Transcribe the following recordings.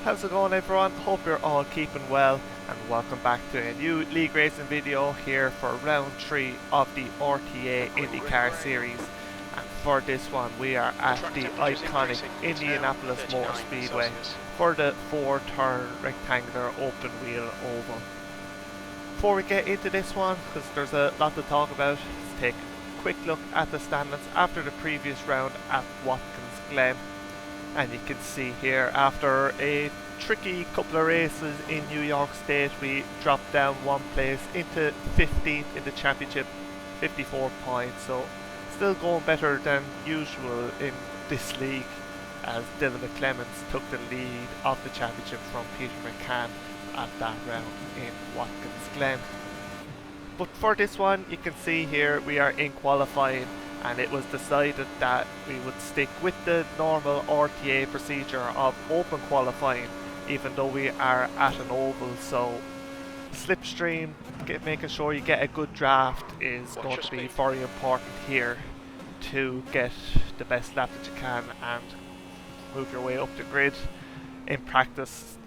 How's it going, everyone? Hope you're all keeping well, and welcome back to a new league racing video here for round 3 of the RTA IndyCar series. And for this one we are at the iconic Indianapolis Motor Speedway for the 4-turn rectangular open wheel oval. Before we get into this one, because there's a lot to talk about, let's take a quick look at the standings after the previous round at Watkins Glen. And you can see here, after a tricky couple of races in New York State, we dropped down one place into 15th in the championship, 54 points. So still going better than usual in this league, as Dylan McClemens took the lead of the championship from Peter McCann at that round in Watkins Glen. But for this one, you can see here we are in qualifying, and it was decided that we would stick with the normal RTA procedure of open qualifying, even though we are at an oval. So slipstream, making sure you get a good draft is going to be very important here to get the best lap that you can and move your way up the grid. In practice,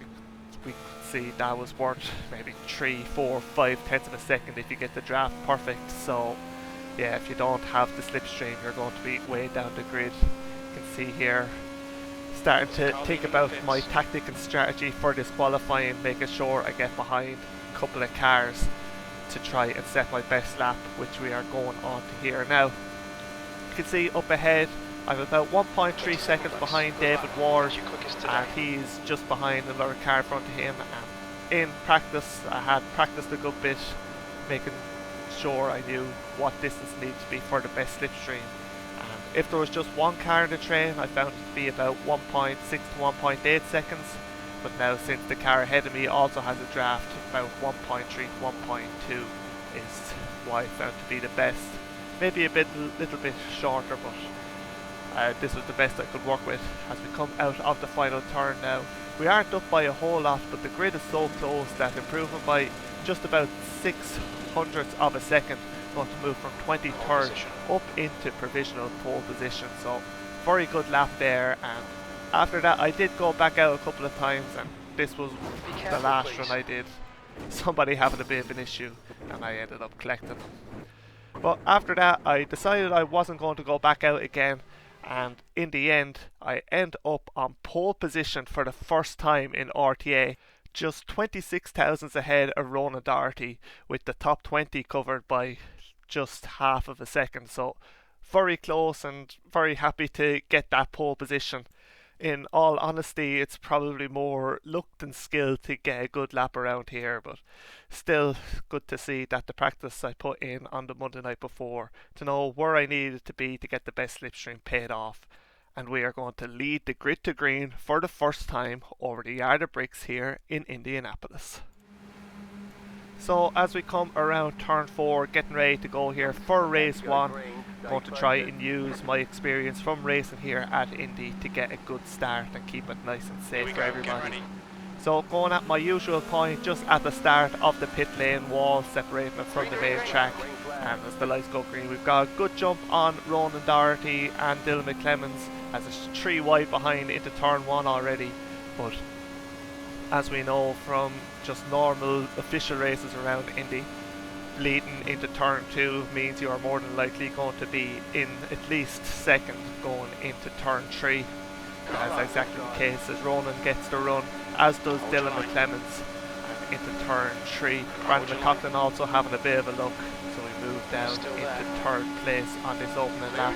we could see that was worth maybe 3, 4, 5 tenths of a second if you get the draft perfect. So yeah, if you don't have the slipstream, you're going to be way down the grid. You can see here, starting to think about my tactic and strategy for this qualifying, making sure I get behind a couple of cars to try and set my best lap, which we are going on to here now. You can see up ahead, I'm about 1.3 seconds behind David Ward, and he's just behind another car in front of him. And in practice, I had practiced a good bit, making sure I knew what distance needed to be for the best slipstream. And if there was just one car in the train, I found it to be about 1.6 to 1.8 seconds. But now, since the car ahead of me also has a draft, about 1.3 to 1.2 is what I found to be the best. Maybe a little bit shorter, but this was the best I could work with. As we come out of the final turn now, we aren't up by a whole lot, but the grid is so close that improving by just about 6/100ths of a second, going to move from 23rd up into provisional pole position. So very good lap there. And after that I did go back out a couple of times, and this was the last run I did. Somebody having a bit of an issue, and I ended up collecting them. But after that I decided I wasn't going to go back out again, and in the end I end up on pole position for the first time in RTA, just 26 thousandths ahead of Ronan Doherty, with the top 20 covered by just half of a second. So very close, and very happy to get that pole position. In all honesty, it's probably more luck than skill to get a good lap around here, but still good to see that the practice I put in on the Monday night before to know where I needed to be to get the best slipstream paid off. And we are going to lead the grid to green for the first time over the yard of bricks here in Indianapolis. So as we come around turn 4, getting ready to go here for race 1, going to try and use my experience from racing here at Indy to get a good start and keep it nice and safe for everybody. So going at my usual point, just at the start of the pit lane wall, separating it from the main track. And as the lights go green, we've got a good jump on Ronan Doherty and Dylan McClemens, as it's 3 wide behind into turn 1 already. But as we know from just normal official races around Indy, leading into turn 2 means you are more than likely going to be in at least second going into turn 3. That's exactly the case, as Ronan gets the run, as does Dylan McClemens, and into turn 3. Brandon McCaughlin also having a bit of a look, so we move down into third place on this opening lap.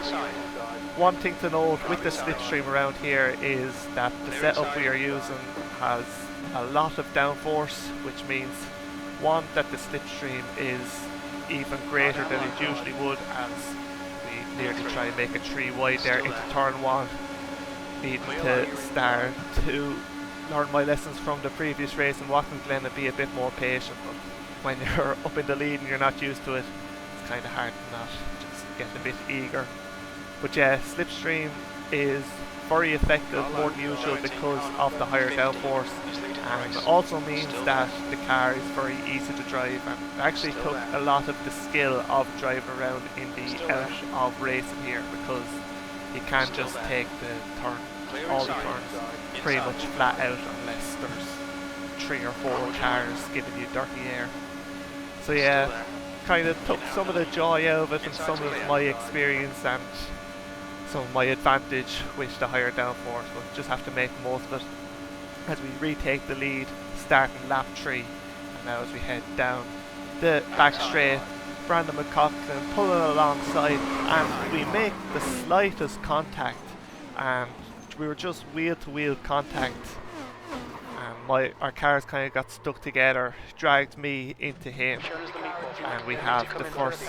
One thing to note with the slipstream around here is that the setup we are using has a lot of downforce, which means one, that the slipstream is even greater than it usually would, as we nearly try and make a 3 wide there into turn 1. Needing to start to learn my lessons from the previous race in Watkins Glen and be a bit more patient. But when you're up in the lead and you're not used to it, it's kind of hard to not just get a bit eager. But yeah, slipstream is very effective, more than usual, because of the higher downforce, and also means that the car is very easy to drive, and it actually took a lot of the skill of driving around Indy out of racing here, because you can't just take the turn, all the turns pretty much flat out, unless just there's 3 or 4 cars giving you dirty air. So yeah, kind of took some of the joy out of it and some of my experience and some of my advantage with the higher downforce, but just have to make the most of it as we retake the lead starting lap 3. And now as we head down the back straight, Brandon McCaughlin pulling alongside, and we make the slightest contact, and we were just wheel to wheel contact, and our cars kind of got stuck together, dragged me into him, and we have the first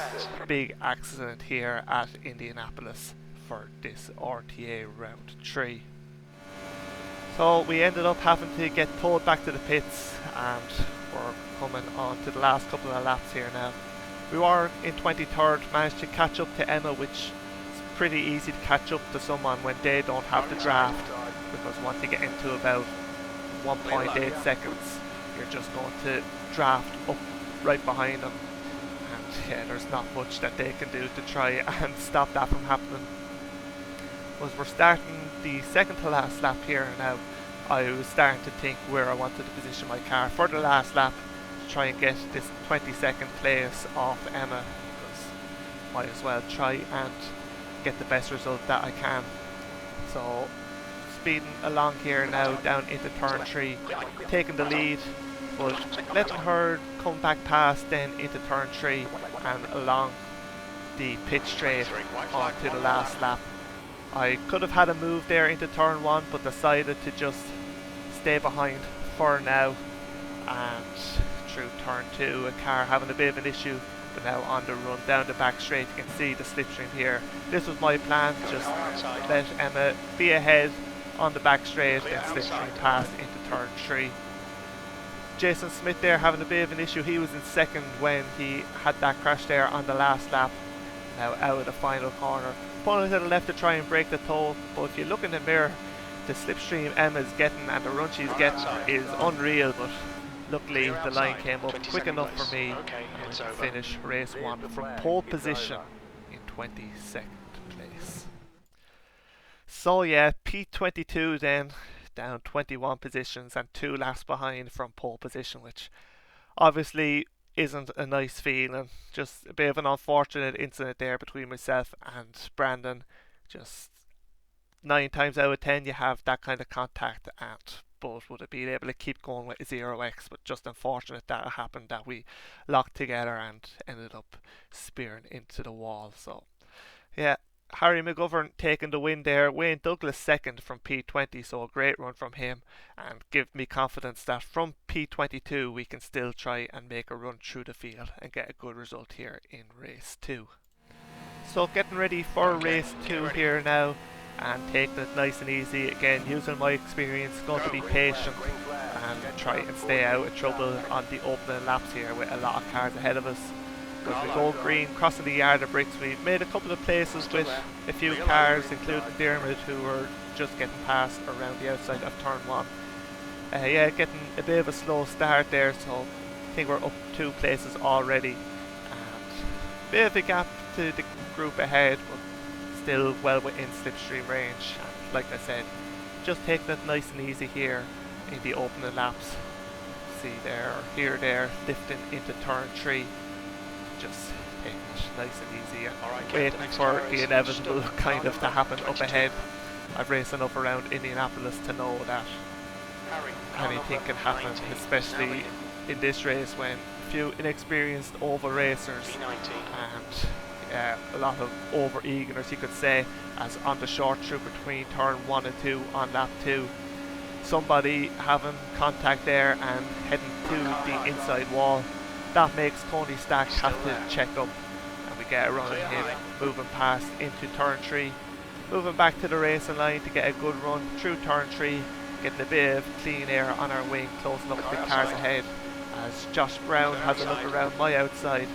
big accident here at Indianapolis for this RTA round 3. So we ended up having to get towed back to the pits, and we're coming on to the last couple of laps here now. We were in 23rd, managed to catch up to Emma, which is pretty easy to catch up to someone when they don't have the draft, because once you get into about 1.8 seconds, you're just going to draft up right behind them, and yeah, there's not much that they can do to try and stop that from happening. As we're starting the second to last lap here now, I was starting to think where I wanted to position my car for the last lap to try and get this 22nd place off Emma, because might as well try and get the best result that I can. So speeding along here now down into turn 3, taking the lead, but letting her come back past then into turn 3 and along the pit straight on to the last lap. I could have had a move there into turn 1, but decided to just stay behind for now, and through turn 2 a car having a bit of an issue, but now on the run down the back straight you can see the slipstream here. This was my plan, just let Emma be ahead on the back straight and slipstream past into turn 3. Jason Smith there having a bit of an issue, he was in second when he had that crash there on the last lap, now out of the final corner. Pulling to the left to try and break the toll, but if you look in the mirror, the slipstream Emma's getting and the run she's getting is unreal, but luckily the line came up quick enough for me to finish race 1 from pole position in 22nd place. So yeah, P22 then, down 21 positions and 2 laps behind from pole position, which obviously isn't a nice feeling. Just a bit of an unfortunate incident there between myself and Brandon. Just 9 times out of 10 you have that kind of contact, and both would have been able to keep going with 0x, but just unfortunate that it happened, that we locked together and ended up spearing into the wall. So yeah, Harry McGovern taking the win there, Wayne Douglas second from P20, so a great run from him, and give me confidence that from P22 we can still try and make a run through the field and get a good result here in race 2. So getting ready for race 2 here now, and taking it nice and easy, again using my experience, going to be patient and try and stay out of trouble on the opening laps here with a lot of cars ahead of us. As we go green, crossing the yard of bricks, we made a couple of places with a few cars, including Dermot, who were just getting past around the outside of turn 1. Yeah, getting a bit of a slow start there, so I think we're up 2 places already, and a bit of a gap to the group ahead, but still well within slipstream range. And like I said, just taking it nice and easy here in the opening laps. See there, or here, there, lifting into turn 3. Just taking it nice and easy and waiting for the inevitable kind of to happen up ahead. I've raced enough around Indianapolis to know that anything can happen, especially in this race when a few inexperienced oval racers and a lot of over eagerness, you could say, as on the short through between turn 1 and 2 on lap 2. Somebody having contact there and heading to the inside wall. That makes Tony Stack have to check up, and we get a run on him, moving past into turn 3, moving back to the racing line to get a good run through turn 3, getting a bit of clean air on our wing, closing up the cars ahead, as Josh Brown has a look around my outside,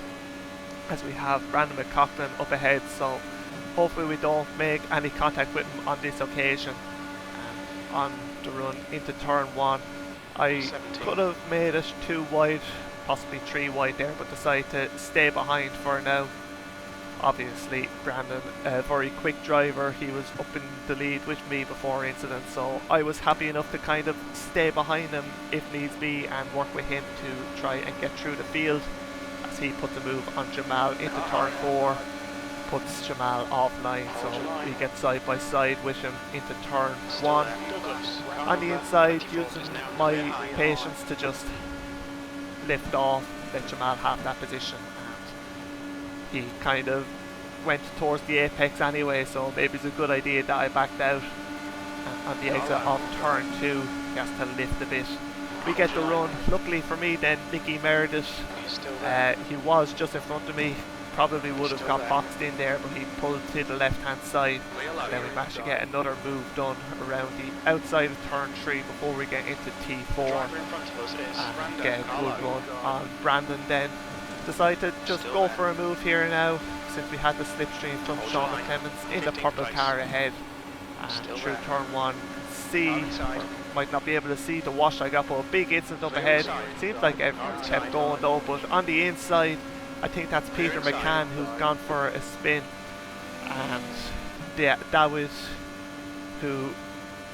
as we have Brandon McCaughlin up ahead, so hopefully we don't make any contact with him on this occasion. And on the run into turn 1, I could have made it 2 wide, possibly 3 wide there, but decided to stay behind for now. Obviously Brandon, a very quick driver. He was up in the lead with me before incident, so I was happy enough to kind of stay behind him if needs be and work with him to try and get through the field, as he put the move on Jamal into turn 4, puts Jamal offline, so we get side by side with him into turn 1. On the inside, using my patience to just lift off, let Jamal have that position, and he kind of went towards the apex anyway, so maybe it's a good idea that I backed out. And on the exit of turn 2, he has to lift a bit. We get the run. Luckily for me then, Nicky Meredith, he was just in front of me, probably would have got boxed in there, but he pulled to the left hand side, and then we managed to get another move done around the outside of turn 3 before we get into T4 and get a good run on Brandon. Then decided to just go for a move here now, since we had the slipstream from Sean McClemens in the purple car ahead, and through turn 1 see, might not be able to see the wash I got, but a big incident up ahead. Seems like everyone's kept going though, but on the inside I think that's Peter McCann who's gone for a spin, and yeah, that was who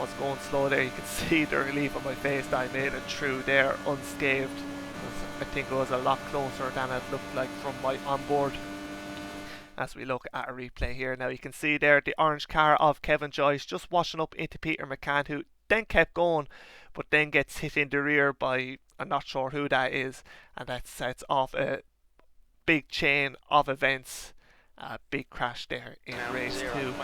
was going slow there. You can see the relief on my face that I made it through there unscathed. I think it was a lot closer than it looked like from my onboard. As we look at a replay here now, you can see there the orange car of Kevin Joyce just washing up into Peter McCann, who then kept going but then gets hit in the rear by, I'm not sure who that is, and that sets off a big chain of events. A big crash there in race 2,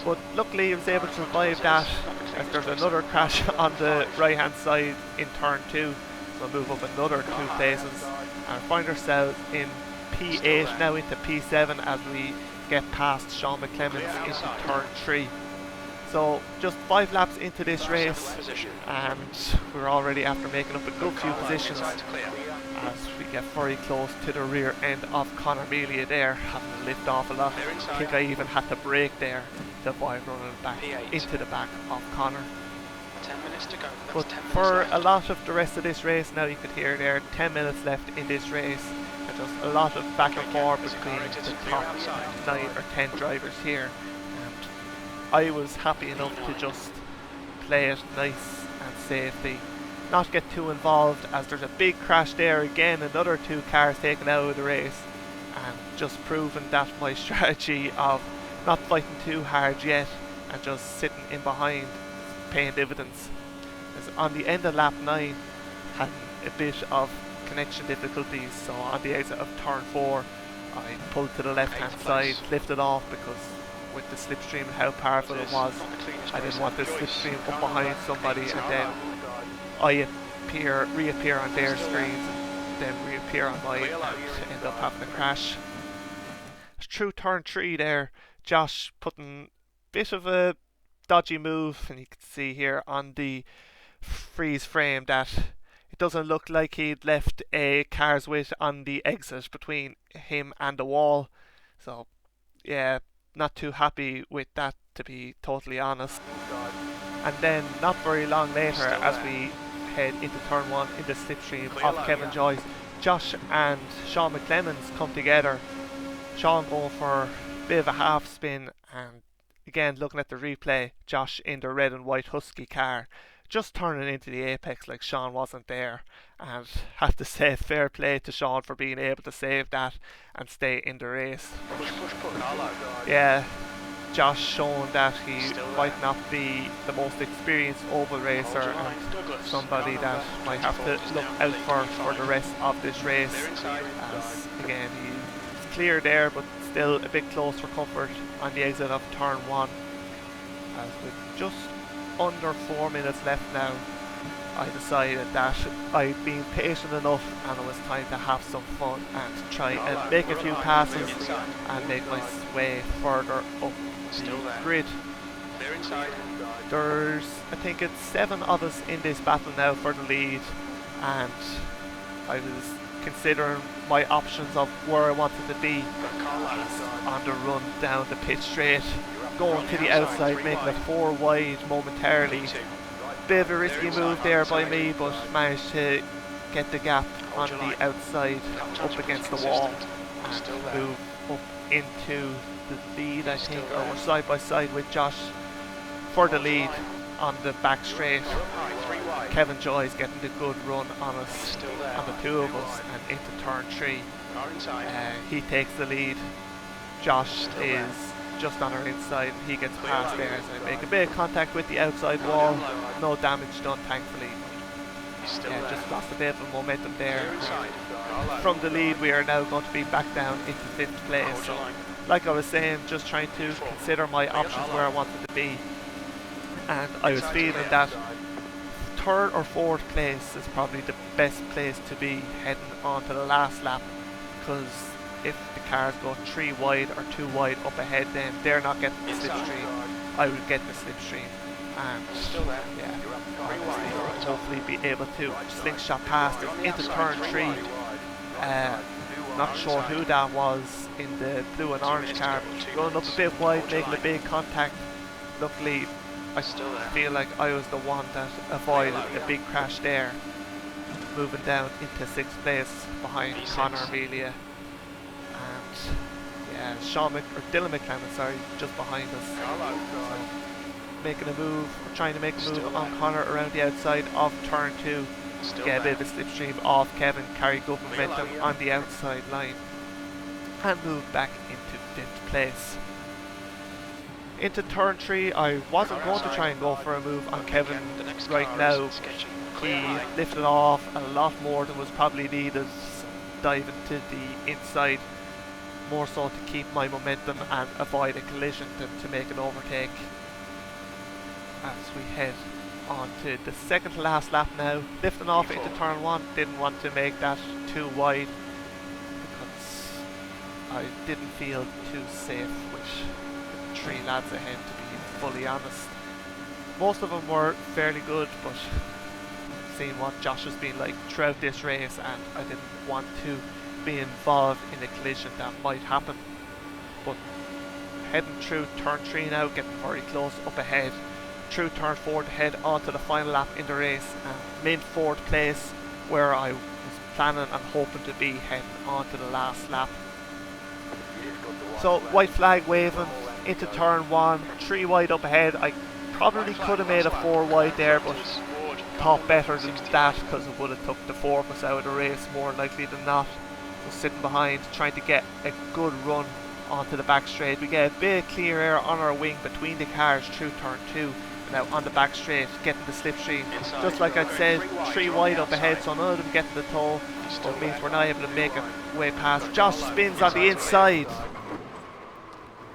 but luckily he was able to survive that, as there's another crash on the right hand side in turn 2, so we'll move up another 2 places and find ourselves in P8 now into P7 as we get past Sean McClemens into turn 3. So just 5 laps into this race and we're already after making up a good few positions as we get very close to the rear end of Conor Melia there, having to lift off a lot. I think I even had to brake there to avoid running back into the back of Conor. 10 minutes to go. But for a lot of the rest of this race now, you could hear there 10 minutes left in this race, and just a lot of back and forth between the top 9 or 10 drivers here, and I was happy enough to just play it nice and safely, not get too involved, as there's a big crash there again, another 2 cars taken out of the race, and just proving that my strategy of not fighting too hard yet and just sitting in behind paying dividends. As on the end of lap 9 had a bit of connection difficulties, so on the exit of turn 4 I pulled to the left hand side, lifted off because with the slipstream and how powerful it was, I didn't want the slipstream up behind somebody and then I reappear on their screens and then reappear on mine and end up having a crash. Through turn 3 there, Josh putting a bit of a dodgy move, and you can see here on the freeze frame that it doesn't look like he'd left a car's width on the exit between him and the wall, so yeah, not too happy with that, to be totally honest. And then not very long later, as we head into turn 1 in the slipstream of Kevin Joyce, Josh and Sean McClemens come together. Sean going for a bit of a half spin, and again looking at the replay, Josh in the red and white Husky car just turning into the apex like Sean wasn't there, and have to say fair play to Sean for being able to save that and stay in the race. Yeah, Josh showing that he might not be the most experienced oval racer and somebody that might have to look out for the rest of this race, as again he's clear there but still a bit close for comfort on the exit of turn 1. As with just under 4 minutes left now, I decided that I'd been patient enough and it was time to have some fun and try and make a few passes and make my way further up the grid. There's, I think it's 7 of us in this battle now for the lead, and I was considering my options of where I wanted to be on the run down the pit straight, going to the outside, making it 4 wide momentarily. Bit of a risky move there by me, but managed to get the gap on the outside up against the wall and move up into the lead, I think, or we're side by side with Josh for the lead on the back straight. Kevin Joy's getting the good run on us, on the two of us, and into turn 3. He takes the lead. Josh is just on our inside, and he gets past there. So I make a bit of contact with the outside wall. No damage done, thankfully. Yeah, just lost a bit of momentum there. From the lead, we are now going to be back down into 5th place. So, like I was saying, just trying to consider my options where I wanted to be. And I was feeling that 3rd or 4th place is probably the best place to be heading on to the last lap, because if the cars go 3 wide or 2 wide up ahead, then they're not getting the slipstream. I will get the slipstream, and yeah, hopefully be able to slingshot past it into turn 3. Not sure who that was in the blue and orange car, going up a bit wide, making a big contact. Luckily, I feel like I was the one that avoided a big crash there, moving down into 6th place behind Connor Amelia, and yeah, Dylan McClellan, sorry, just behind us. So, making a move, trying to make a move on Connor around the outside of turn 2, get a bit of a slipstream off Kevin, carry good momentum on the outside line, and move back into 5th place. Into turn 3, I wasn't going to try and go for a move on Kevin right now. He lifted off a lot more than was probably needed, diving to the inside, more so to keep my momentum and avoid a collision than to make an overtake. As we head on to the 2nd to last lap now, lifting off into turn 1, didn't want to make that too wide because I didn't feel too safe with 3 lads ahead, to be fully honest. Most of them were fairly good, but seeing what Josh has been like throughout this race, and I didn't want to be involved in a collision that might happen. But heading through turn 3 now, getting very close up ahead, through turn 4 to head on to the final lap in the race, and in 4th place, where I was planning and hoping to be heading on to the last lap. So white flag waving into turn 1, 3 wide up ahead. I probably could have made a 4 wide there, but thought better than that, because it would have took the 4 of us out of the race more likely than not. Was sitting behind, trying to get a good run onto the back straight. We get a bit of clear air on our wing between the cars through turn 2. Now on the back straight, getting the slipstream. Just like I said, 3 wide up ahead, so none of them getting the tow. So it means we're not able to make a way past. Josh spins on the inside,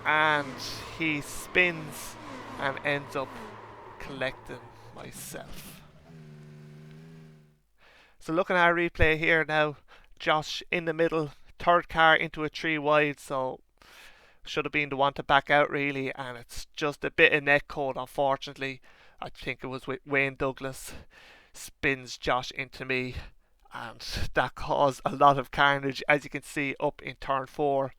and he spins and ends up collecting myself. So looking at our replay here now, Josh in the middle, 3rd car into a 3 wide, so should have been the one to back out really, and it's just a bit of net code, unfortunately. I think it was with Wayne Douglas, spins Josh into me, and that caused a lot of carnage, as you can see up in turn 4.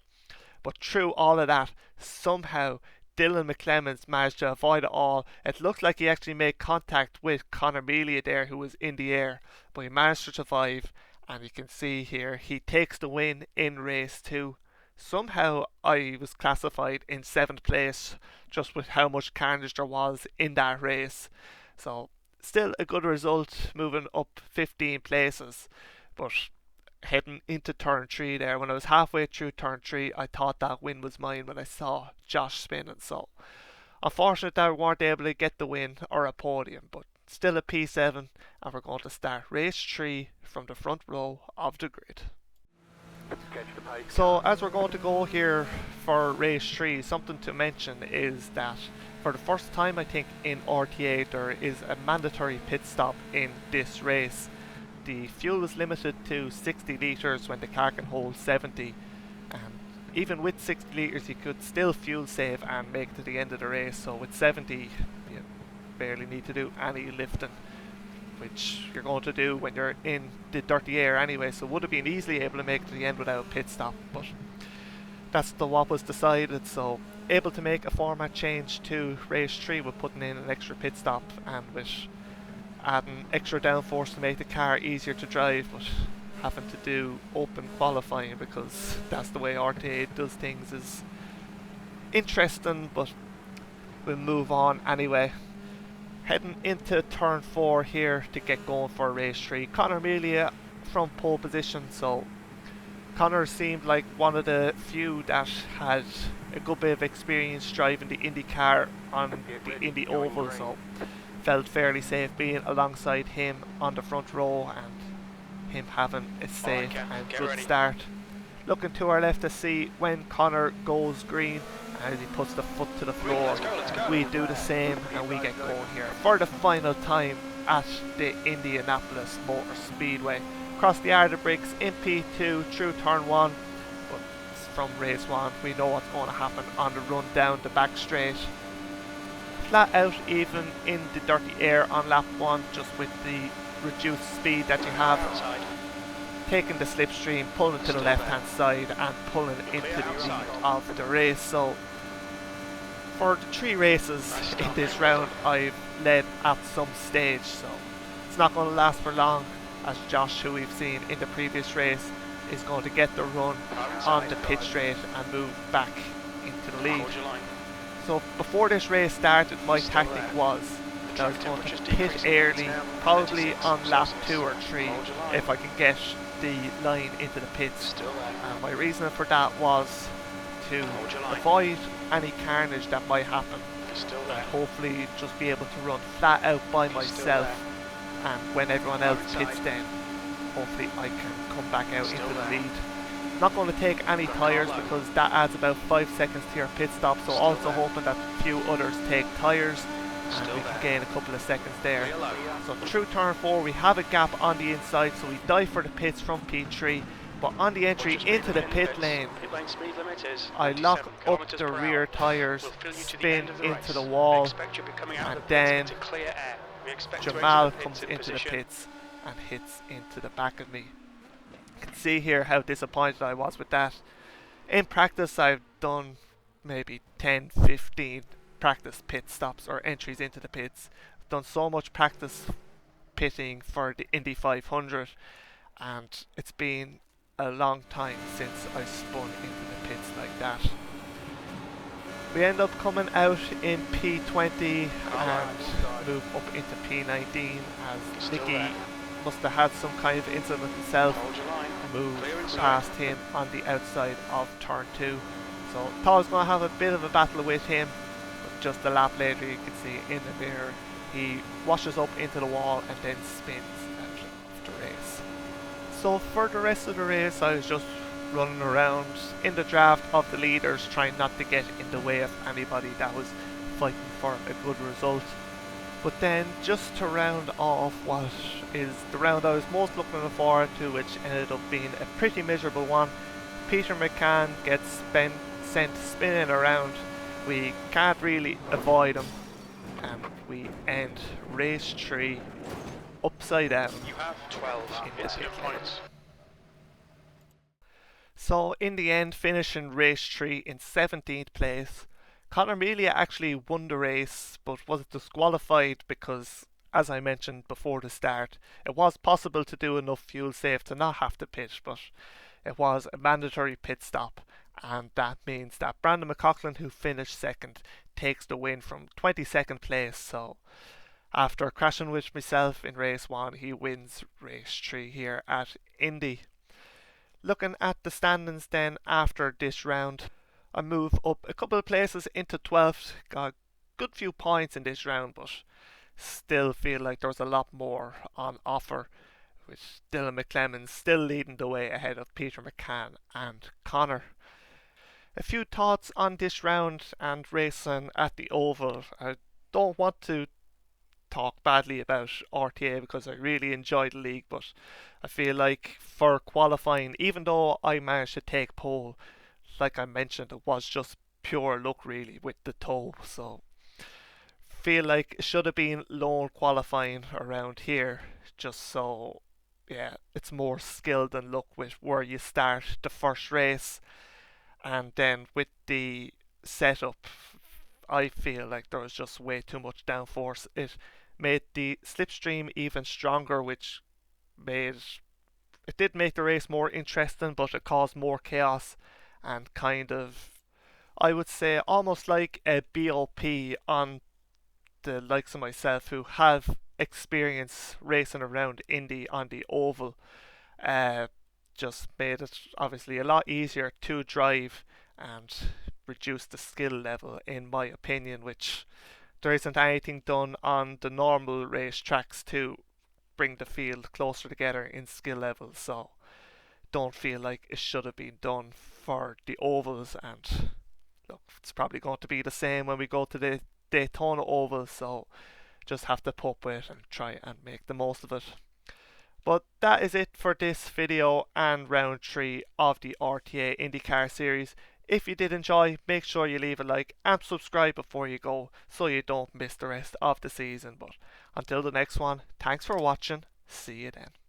But through all of that, somehow Dylan McClemens managed to avoid it all. It looked like he actually made contact with Connor Melia there, who was in the air, but he managed to survive, and you can see here he takes the win in race 2. Somehow I was classified in 7th place, just with how much carnage there was in that race. So still a good result, moving up 15 places. But heading into turn 3 there, when I was halfway through turn 3, I thought that win was mine when I saw Josh spinning. So unfortunate that we weren't able to get the win or a podium, but still a P7, and we're going to start race 3 from the front row of the grid. So as we're going to go here for race 3, something to mention is that for the first time I think in RTA there is a mandatory pit stop in this race. The fuel is limited to 60 litres when the car can hold 70, and even with 60 litres you could still fuel save and make it to the end of the race. So with 70 you barely need to do any lifting, which you're going to do when you're in the dirty air anyway, so would have been easily able to make it to the end without a pit stop, but that's what was decided. So able to make a format change to race 3 with putting in an extra pit stop and with adding extra downforce to make the car easier to drive, but having to do open qualifying, because that's the way RTA does things. Is interesting, but we'll move on anyway. Heading into turn 4 here to get going for race 3. Conor Amelia from pole position, so Conor seemed like one of the few that had a good bit of experience driving the IndyCar on the Indy Oval, so felt fairly safe being alongside him on the front row and him having a safe and good start. Looking to our left to see when Conor goes green, and as he puts the foot to the floor, we do the same and we get going here for the final time at the Indianapolis Motor Speedway. Across the Art of Bricks in P2 through turn 1, but from race 1 we know what's going to happen on the run down the back straight. Flat out even in the dirty air on lap 1, just with the reduced speed that you have. Taking the slipstream, pulling to the left hand side and pulling into the lead of the race. So for the 3 races in this round I've led at some stage, so it's not going to last for long, as Josh, who we've seen in the previous race, is going to get the run on the pit straight and move back into the lead. So before this race started, my tactic was that I was going to pit early, probably on lap 2 or 3, if I can get the line into the pits. And my reason for that was to avoid any carnage that might happen, and hopefully just be able to run flat out by myself, and when everyone else pits then hopefully I can come back out into the lead. Not going to take any tyres because that adds about 5 seconds to your pit stop, so also hoping that a few others take tyres and we can gain a couple of seconds there. So through turn 4 we have a gap on the inside, so we dive for the pits from P3, but on the entry into the pit lane I lock up the rear tyres, spin into the wall, and then Jamal comes into the pits and hits into the back of me. You can see here how disappointed I was with that. In practice I've done maybe 10-15 practice pit stops or entries into the pits. I've done so much practice pitting for the Indy 500, and it's been a long time since I spun into the pits like that. We end up coming out in P20 and move up into P19 as Nicky must have had some kind of incident himself, moved past him on the outside of turn 2. So thought I was going to have a bit of a battle with him, but just a lap later you can see in the mirror he washes up into the wall and then spins out of the race. So for the rest of the race I was just running around in the draft of the leaders, trying not to get in the way of anybody that was fighting for a good result. But then just to round off what is the round I was most looking forward to, which ended up being a pretty miserable one, Peter McCann gets sent spinning around. We can't really avoid him and we end race 3 upside down. You have 12 incident points. So in the end, finishing race 3 in 17th place, Conor Amelia actually won the race but was disqualified because, as I mentioned before the start, it was possible to do enough fuel save to not have to pit, but it was a mandatory pit stop, and that means that Brandon McLaughlin, who finished second, takes the win from 22nd place. So after crashing with myself in race 1, he wins race 3 here at Indy. Looking at the standings then after this round, I move up a couple of places into 12th, got a good few points in this round, but still feel like there's a lot more on offer, with Dylan McClemmons still leading the way ahead of Peter McCann and Conor. A few thoughts on this round and racing at the Oval. I don't want to talk badly about RTA because I really enjoy the league, but I feel like for qualifying, even though I managed to take pole, like I mentioned, it was just pure luck really with the toe. So feel like it should have been lone qualifying around here, just so yeah, it's more skill than luck with where you start the first race. And then with the setup, I feel like there was just way too much downforce. It made the slipstream even stronger, which made it did make the race more interesting, but it caused more chaos and kind of, I would say, almost like a BOP on the likes of myself who have experience racing around Indy on the oval. Uh, just made it obviously a lot easier to drive and reduce the skill level, in my opinion, which there isn't anything done on the normal race tracks to bring the field closer together in skill level. So don't feel like it should have been done for the ovals, and look, it's probably going to be the same when we go to the Daytona oval, so just have to put up with it and try and make the most of it. But that is it for this video and round 3 of the RTA IndyCar series. If you did enjoy, make sure you leave a like and subscribe before you go so you don't miss the rest of the season. But until the next one, thanks for watching. See you then.